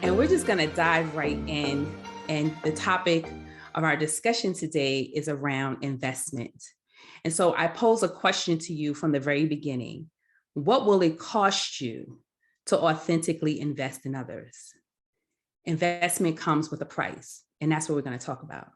And we're just going to dive right in. And the topic of our discussion today is around investment. And so I pose a question to you from the very beginning. What will it cost you to authentically invest in others? Investment comes with a price, and that's what we're going to talk about.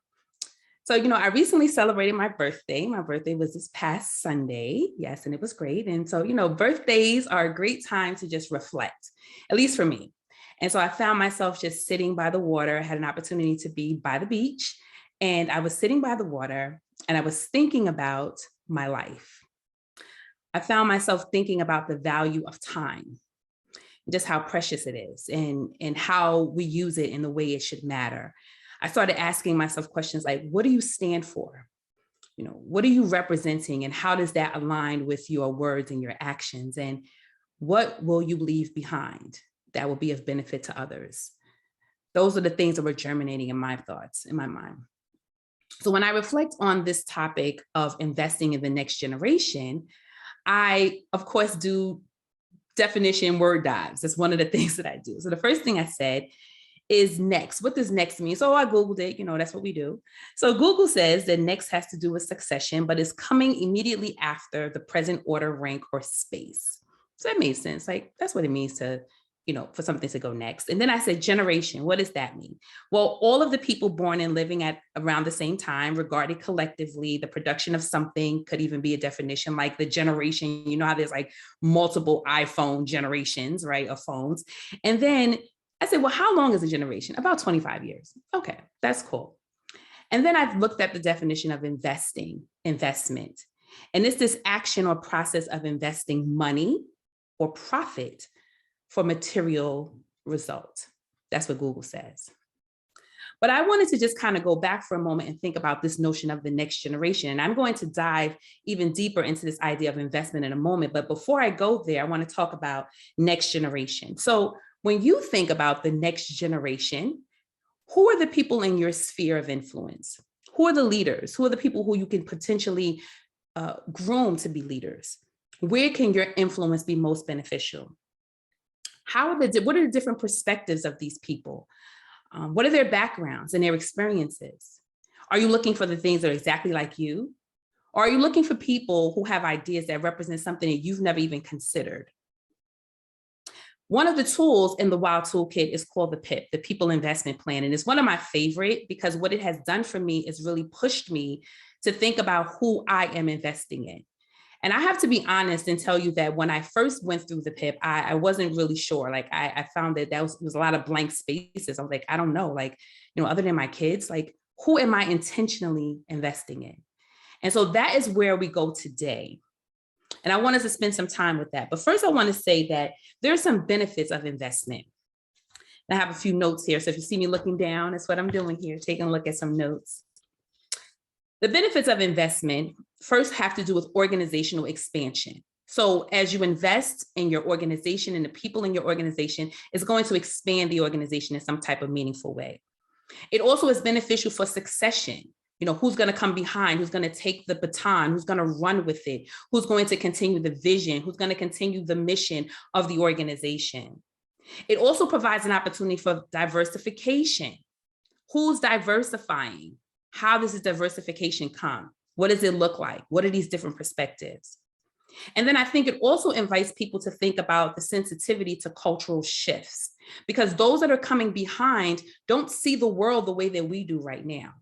So, I recently celebrated my birthday. My birthday was this past Sunday. Yes, and it was great. And so, birthdays are a great time to just reflect, at least for me. And so I found myself just sitting by the water. I had an opportunity to be by the beach, and I was sitting by the water and I was thinking about my life. I found myself thinking about the value of time, just how precious it is and how we use it in the way it should matter. I started asking myself questions like, what do you stand for? What are you representing, and how does that align with your words and your actions? And what will you leave behind that will be of benefit to others? Those are the things that were germinating in my thoughts, in my mind. So when I reflect on this topic of investing in the next generation, I, of course, do definition word dives. That's one of the things that I do. So the first thing I said is next. What does next mean? So I Googled it, that's what we do. So Google says that next has to do with succession, but is coming immediately after the present order, rank, or space. So that made sense. Like, that's what it means to, for something to go next. And then I said generation. What does that mean? Well, all of the people born and living at around the same time, regarded collectively, the production of something could even be a definition, like the generation, how there's like multiple iPhone generations, right, of phones. And then I said, well, how long is a generation? About 25 years. Okay, that's cool. And then I've looked at the definition of investment. And it's this action or process of investing money or profit for material result. That's what Google says. But I wanted to just kind of go back for a moment and think about this notion of the next generation. And I'm going to dive even deeper into this idea of investment in a moment. But before I go there, I want to talk about next generation. So when you think about the next generation, who are the people in your sphere of influence? Who are the leaders? Who are the people who you can potentially groom to be leaders? Where can your influence be most beneficial? What are the different perspectives of these people? What are their backgrounds and their experiences? Are you looking for the things that are exactly like you? Or are you looking for people who have ideas that represent something that you've never even considered? One of the tools in the WILD Toolkit is called the PIP, the People Investment Plan. And it's one of my favorite because what it has done for me is really pushed me to think about who I am investing in. And I have to be honest and tell you that when I first went through the PIP, I wasn't really sure. Like I found that was a lot of blank spaces. I was like, I don't know, other than my kids, like who am I intentionally investing in? And so that is where we go today. And I want us to spend some time with that. But first, I want to say that there are some benefits of investment. And I have a few notes here. So if you see me looking down, that's what I'm doing here, taking a look at some notes. The benefits of investment first have to do with organizational expansion. So as you invest in your organization and the people in your organization, it's going to expand the organization in some type of meaningful way. It also is beneficial for succession. Who's going to come behind, who's going to take the baton, who's going to run with it, who's going to continue the vision, who's going to continue the mission of the organization. It also provides an opportunity for diversification. Who's diversifying? How does this diversification come? What does it look like? What are these different perspectives? And then I think it also invites people to think about the sensitivity to cultural shifts, because those that are coming behind don't see the world the way that we do right now.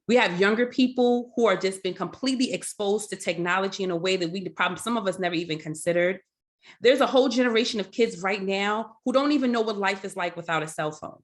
We have younger people who are just been completely exposed to technology in a way that some of us never even considered. There's a whole generation of kids right now who don't even know what life is like without a cell phone.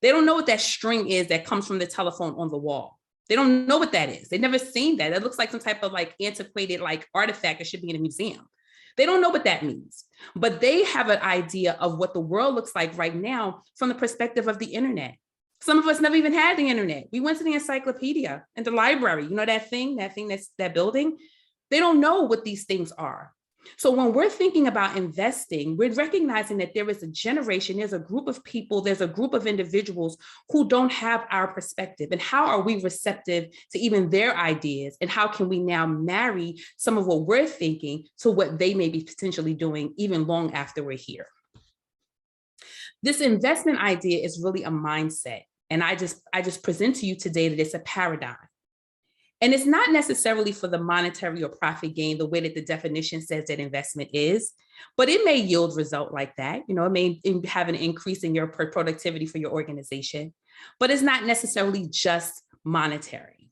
They don't know what that string is that comes from the telephone on the wall. They don't know what that is. They've never seen that. It looks like some type of antiquated artifact that should be in a museum. They don't know what that means, but they have an idea of what the world looks like right now from the perspective of the internet. Some of us never even had the internet. We went to the encyclopedia and the library, that building. They don't know what these things are. So when we're thinking about investing, we're recognizing that there is a generation, there's a group of people, there's a group of individuals who don't have our perspective. And how are we receptive to even their ideas? And how can we now marry some of what we're thinking to what they may be potentially doing even long after we're here? This investment idea is really a mindset. And I just present to you today that it's a paradigm. And it's not necessarily for the monetary or profit gain, the way that the definition says that investment is, but it may yield result like that. You know, it may have an increase in your productivity for your organization, but it's not necessarily just monetary.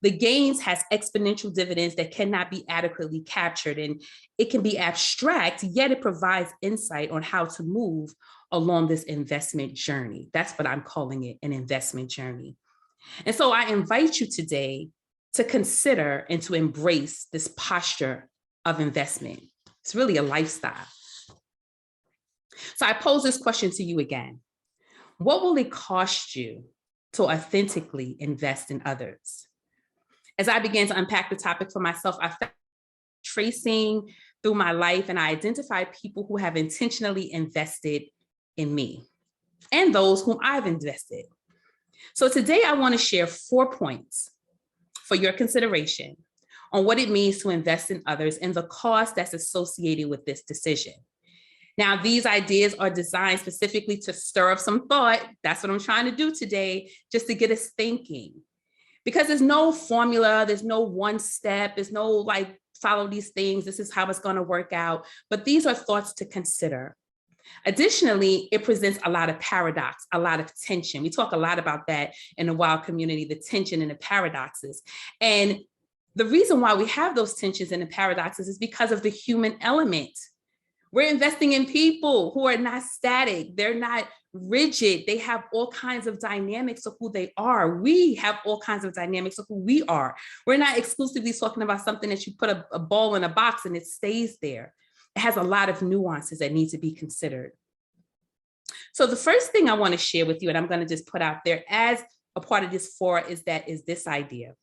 The gains has exponential dividends that cannot be adequately captured, and it can be abstract, yet it provides insight on how to move along this investment journey. That's what I'm calling it, an investment journey. And so I invite you today to consider and to embrace this posture of investment. It's really a lifestyle. So I pose this question to you again. What will it cost you to authentically invest in others? As I began to unpack the topic for myself, I found tracing through my life, and I identified people who have intentionally invested in me and those whom I've invested. So today I want to share 4 points for your consideration on what it means to invest in others and the cost that's associated with this decision. Now, these ideas are designed specifically to stir up some thought. That's what I'm trying to do today, just to get us thinking. Because there's no formula, there's no one step, there's no like, follow these things, this is how it's going to work out. But these are thoughts to consider. Additionally, it presents a lot of paradox, a lot of tension. We talk a lot about that in the wild community, the tension and the paradoxes. And the reason why we have those tensions and the paradoxes is because of the human element. We're investing in people who are not static. They're not rigid. They have all kinds of dynamics of who they are. We have all kinds of dynamics of who we are. We're not exclusively talking about something that you put a ball in a box and it stays there. It has a lot of nuances that need to be considered. So the first thing I want to share with you, and I'm going to just put out there as a part of this is this idea.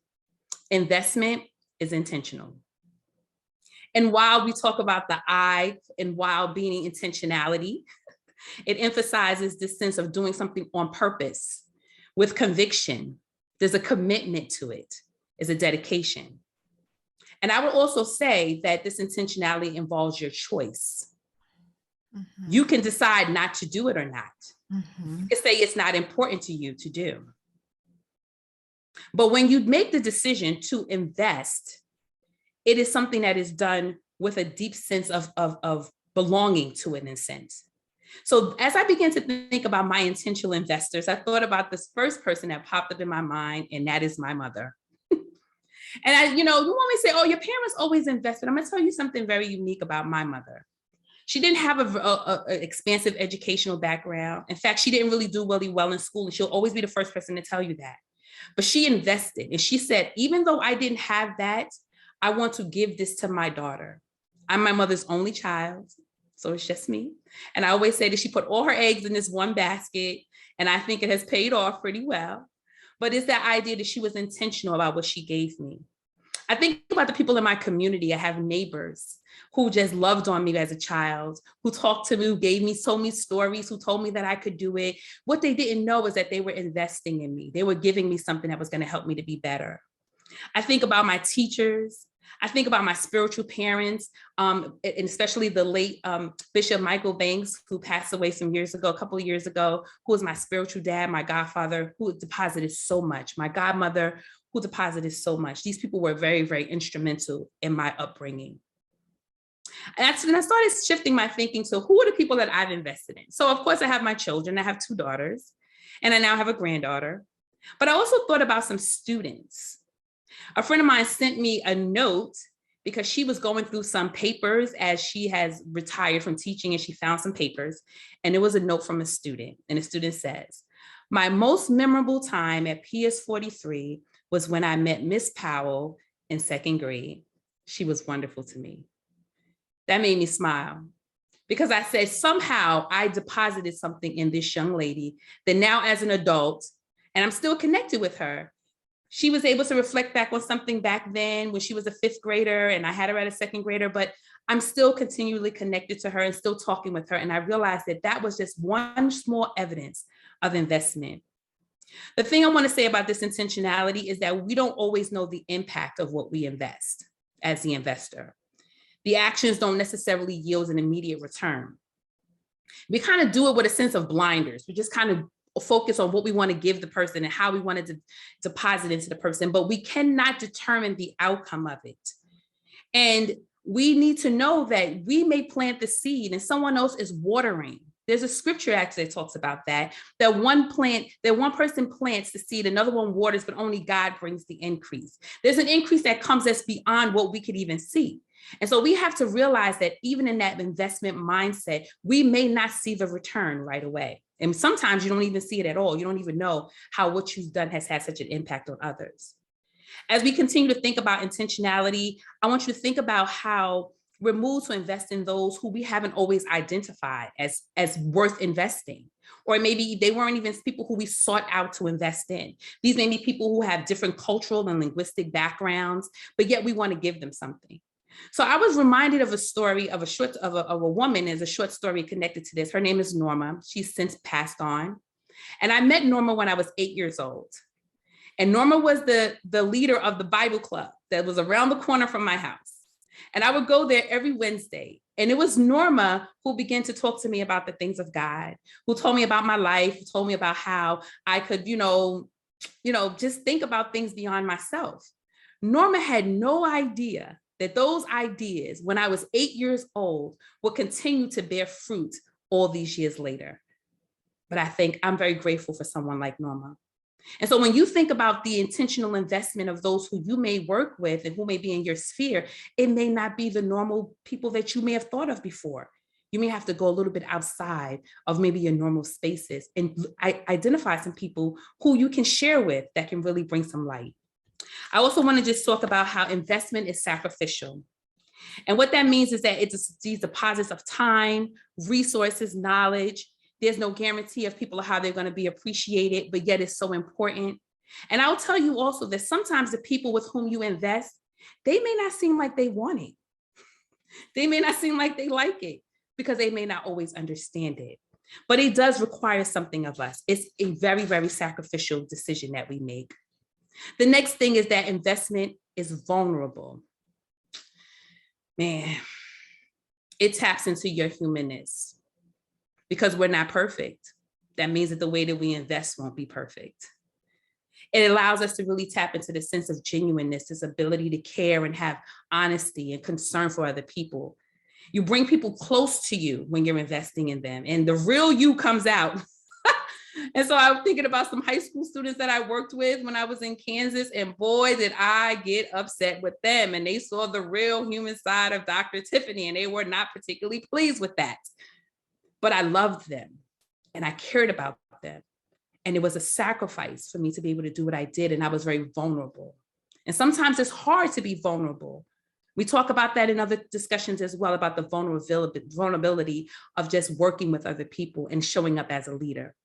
Investment is intentional. And while we talk about the I and while being intentionality, it emphasizes this sense of doing something on purpose with conviction. There's a commitment to it, is a dedication. And I would also say that this intentionality involves your choice. Mm-hmm. You can decide not to do it or not. Mm-hmm. You can say it's not important to you to do. But when you make the decision to invest, it is something that is done with a deep sense of belonging to it in a sense. So as I began to think about my intentional investors, I thought about this first person that popped up in my mind, and that is my mother. And you want me to say, oh, your parents always invested. I'm going to tell you something very unique about my mother. She didn't have an expansive educational background. In fact, she didn't really do really well in school, and she'll always be the first person to tell you that. But she invested, and she said, even though I didn't have that, I want to give this to my daughter. I'm my mother's only child, so it's just me. And I always say that she put all her eggs in this one basket, and I think it has paid off pretty well. But it's that idea that she was intentional about what she gave me. I think about the people in my community. I have neighbors who just loved on me as a child, who talked to me, who told me stories, who told me that I could do it. What they didn't know is that they were investing in me. They were giving me something that was going to help me to be better. I think about my teachers. I think about my spiritual parents, and especially the late Bishop Michael Banks, who passed away a couple of years ago, who was my spiritual dad, my godfather, who deposited so much, my godmother, who deposited so much. These people were very, very instrumental in my upbringing. And I started shifting my thinking to who are the people that I've invested in. So of course I have my children. I have 2 daughters, and I now have a granddaughter. But I also thought about some students. A friend of mine sent me a note because she was going through some papers as she has retired from teaching, and she found some papers. And it was a note from a student. And the student says, my most memorable time at PS 43 was when I met Miss Powell in 2nd grade. She was wonderful to me. That made me smile because I said, somehow I deposited something in this young lady that now as an adult, and I'm still connected with her, she was able to reflect back on something back then when she was a 5th grader and I had her at a 2nd grader, but I'm still continually connected to her and still talking with her. And I realized that that was just one small evidence of investment. The thing I want to say about this intentionality is that we don't always know the impact of what we invest as the investor. The actions don't necessarily yield an immediate return. We kind of do it with a sense of blinders. We just kind of focus on what we want to give the person and how we want to deposit into the person, but we cannot determine the outcome of it. And we need to know that we may plant the seed and someone else is watering. There's a scripture actually that talks about that one person plants the seed, another one waters, but only God brings the increase. There's an increase that comes that's beyond what we could even see. And so we have to realize that even in that investment mindset, we may not see the return right away. And sometimes you don't even see it at all. You don't even know how what you've done has had such an impact on others. As we continue to think about intentionality, I want you to think about how we're moved to invest in those who we haven't always identified as worth investing. Or maybe they weren't even people who we sought out to invest in. These may be people who have different cultural and linguistic backgrounds, but yet we want to give them something. So I was reminded of a story of a woman. There's a short story connected to this. Her name is Norma. She's since passed on. And I met Norma when I was 8 years old. And Norma was the leader of the Bible club that was around the corner from my house. And I would go there every Wednesday. And it was Norma who began to talk to me about the things of God, who told me about my life, who told me about how I could, just think about things beyond myself. Norma had no idea that those ideas, when I was 8 years old, would continue to bear fruit all these years later. But I think I'm very grateful for someone like Norma. And so when you think about the intentional investment of those who you may work with and who may be in your sphere, it may not be the normal people that you may have thought of before. You may have to go a little bit outside of maybe your normal spaces and identify some people who you can share with that can really bring some light. I also want to just talk about how investment is sacrificial. And what that means is that it's these deposits of time, resources, knowledge. There's no guarantee of people how they're going to be appreciated, but yet it's so important. And I'll tell you also that sometimes the people with whom you invest, they may not seem like they want it. They may not seem like they like it because they may not always understand it. But it does require something of us. It's a very, very sacrificial decision that we make. The next thing is that investment is vulnerable. Man, it taps into your humanness because we're not perfect. That means that the way that we invest won't be perfect. It allows us to really tap into the sense of genuineness, this ability to care and have honesty and concern for other people. You bring people close to you when you're investing in them, and the real you comes out. And so I'm thinking about some high school students that I worked with when I was in Kansas, and boy, did I get upset with them. And they saw the real human side of Dr. Tiffany, and they were not particularly pleased with that. But I loved them and I cared about them. And it was a sacrifice for me to be able to do what I did. And I was very vulnerable. And sometimes it's hard to be vulnerable. We talk about that in other discussions as well, about the vulnerability of just working with other people and showing up as a leader.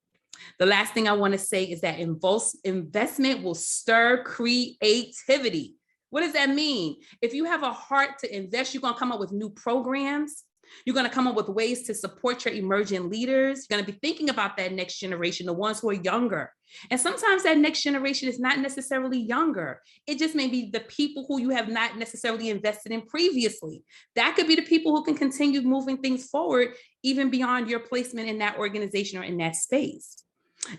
The last thing I want to say is that investment will stir creativity. What does that mean? If you have a heart to invest, you're going to come up with new programs. You're going to come up with ways to support your emerging leaders. You're going to be thinking about that next generation, the ones who are younger. And sometimes that next generation is not necessarily younger. It just may be the people who you have not necessarily invested in previously. That could be the people who can continue moving things forward, even beyond your placement in that organization or in that space.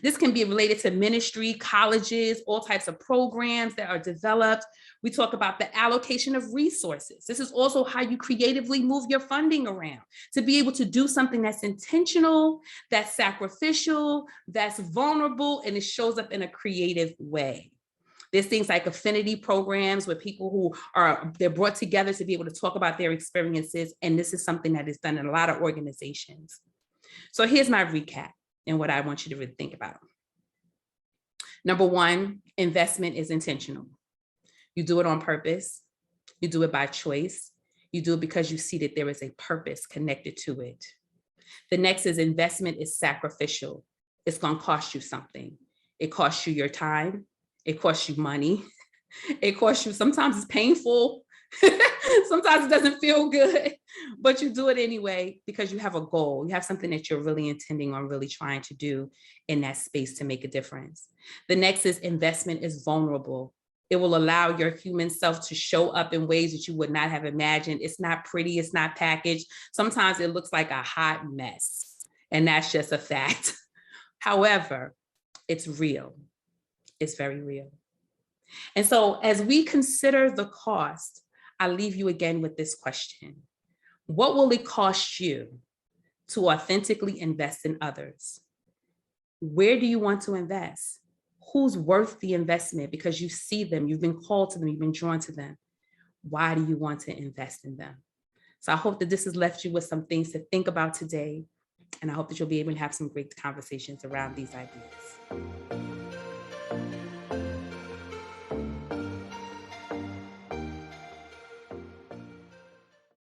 This can be related to ministry, colleges, all types of programs that are developed. We talk about the allocation of resources. This is also how you creatively move your funding around to be able to do something that's intentional, that's sacrificial, that's vulnerable, and it shows up in a creative way. There's things like affinity programs where people they're brought together to be able to talk about their experiences. And this is something that is done in a lot of organizations. So here's my recap and what I want you to really think about. Number one, investment is intentional. You do it on purpose. You do it by choice. You do it because you see that there is a purpose connected to it. The next is investment is sacrificial. It's going to cost you something. It costs you your time. It costs you money. It costs you, sometimes it's painful Sometimes it doesn't feel good, but you do it anyway because you have a goal. You have something that you're really intending on really trying to do in that space to make a difference. The next is investment is vulnerable. It will allow your human self to show up in ways that you would not have imagined. It's not pretty, it's not packaged. Sometimes it looks like a hot mess, and that's just a fact. However, it's real. It's very real. And so as we consider the cost, I leave you again with this question. What will it cost you to authentically invest in others? Where do you want to invest? Who's worth the investment? Because you see them, you've been called to them, you've been drawn to them. Why do you want to invest in them? So I hope that this has left you with some things to think about today. And I hope that you'll be able to have some great conversations around these ideas.